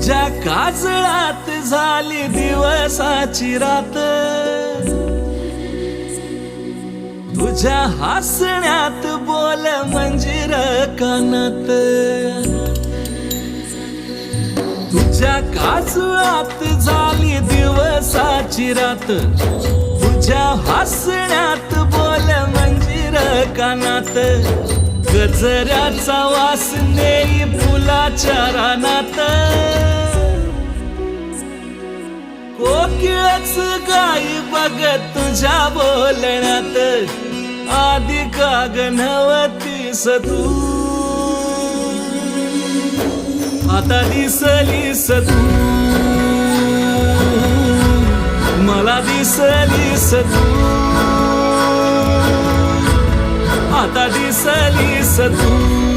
तुझ्या काजळात झाली दिवसाची रात, तुझ्या हसण्यात बोल मंजिर कानात, तुझ्या काजळात झाली दिवसाची रात, तुझ्या हसण्यात बोल मंजिर कानात, गजऱ्याचा वास नेई फुलाच्या रानात, कोकिळच गाई बघत तुझ्या बोलण्यात, आधी का ग नव्हतीस तू, आता दिसलीस तू, मला दिसलीस तू, आता दिसलीस तू.